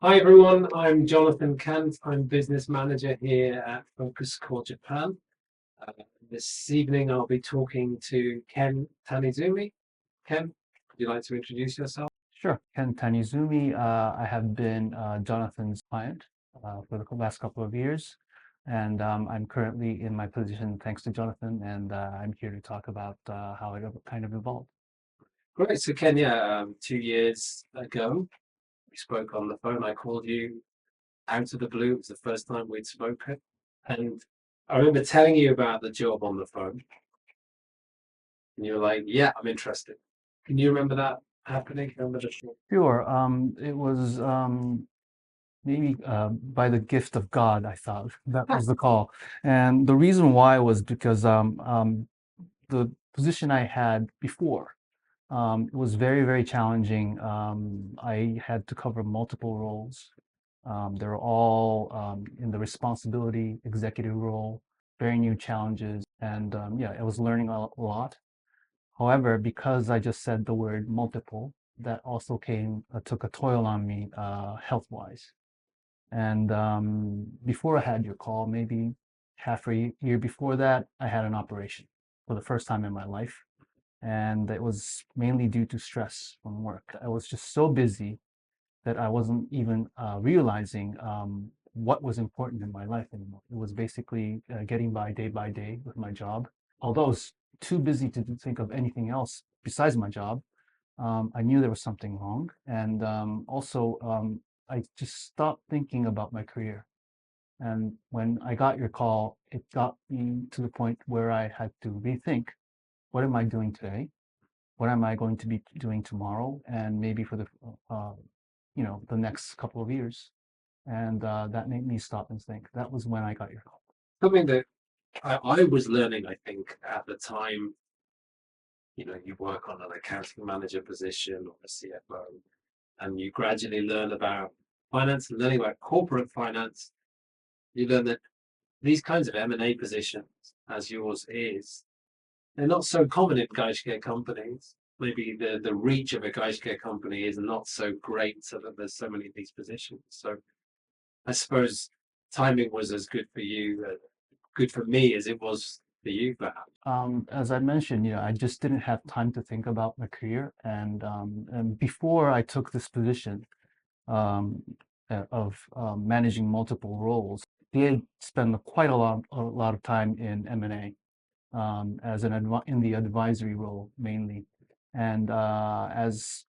Hi everyone, I'm Jonathan Cant. I'm business manager here at FocusCore Japan. This evening I'll be talking to Ken Tanizumi. Ken, would you like to introduce yourself? Sure. Ken Tanizumi. I have been Jonathan's client for the last couple of years, and I'm currently in my position thanks to Jonathan, and I'm here to talk about how it kind of evolved. Great. So Ken, 2 years ago, we spoke on the phone. I called you out of the blue. It was the first time we'd spoken. And I remember telling you about the job on the phone. And you were like, yeah, I'm interested. Can you remember that happening? Remember the show? Sure. It was maybe by the gift of God, I thought that was the call. And the reason why was because the position I had before was very, very challenging. I had to cover multiple roles. They were all in the responsibility executive role, very new challenges. And yeah, I was learning a lot. However, because I just said the word multiple, that also took a toll on me health-wise. And before I had your call, maybe half a year before that, I had an operation for the first time in my life. And it was mainly due to stress from work. I was just so busy that I wasn't even realizing what was important in my life anymore. It was basically getting by day with my job. Although I was too busy to think of anything else besides my job, I knew there was something wrong. And also, I just stopped thinking about my career. And when I got your call, it got me to the point where I had to rethink, what am I doing today? What am I going to be doing tomorrow? And maybe for the next couple of years. And that made me stop and think. That was when I got your call. Something that I was learning, I think, at the time, you work on an accounting manager position or a CFO, and you gradually learn about finance and learning about corporate finance. You learn that these kinds of M&A positions, as yours is, they're not so common in gaishike companies. Maybe the reach of a gaishike company is not so great, so that there's so many of these positions. So I suppose timing was as good for you, good for me as it was for you, perhaps. As I mentioned, I just didn't have time to think about my career. And before I took this position um, of managing multiple roles, I did spend quite a lot of time in M&A as in the advisory role mainly. And as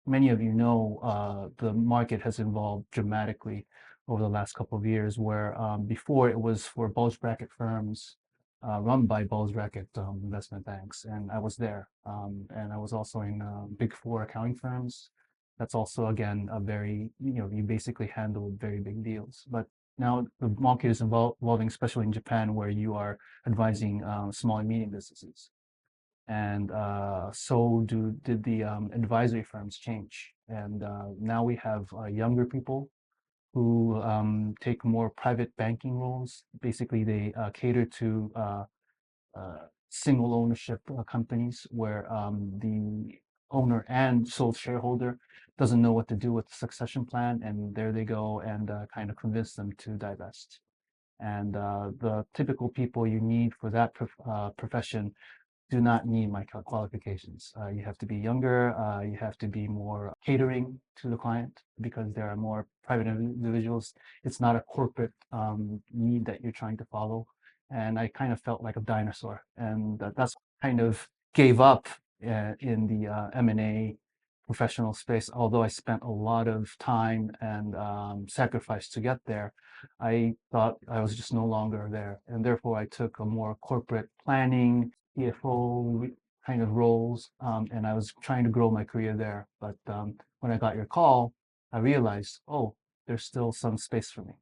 many of you know, the market has evolved dramatically over the last couple of years, where before it was for bulge bracket firms run by bulge bracket investment banks, and I was there. And I was also in big four accounting firms. That's also, again, you basically handle very big deals. But now the market is evolving, especially in Japan, where you are advising small and medium businesses. And so did the advisory firms change. And now we have younger people who take more private banking roles. Basically, they cater to single ownership companies where the owner and sole shareholder doesn't know what to do with the succession plan, and there they go and kind of convince them to divest. And the typical people you need for that profession do not need my qualifications. You have to be younger, you have to be more catering to the client because there are more private individuals. It's not a corporate need that you're trying to follow. And I kind of felt like a dinosaur. And that's kind of gave up in the M&A professional space. Although I spent a lot of time and sacrifice to get there, I thought I was just no longer there. And therefore, I took a more corporate planning, CFO kind of roles, and I was trying to grow my career there. But when I got your call, I realized, oh, there's still some space for me.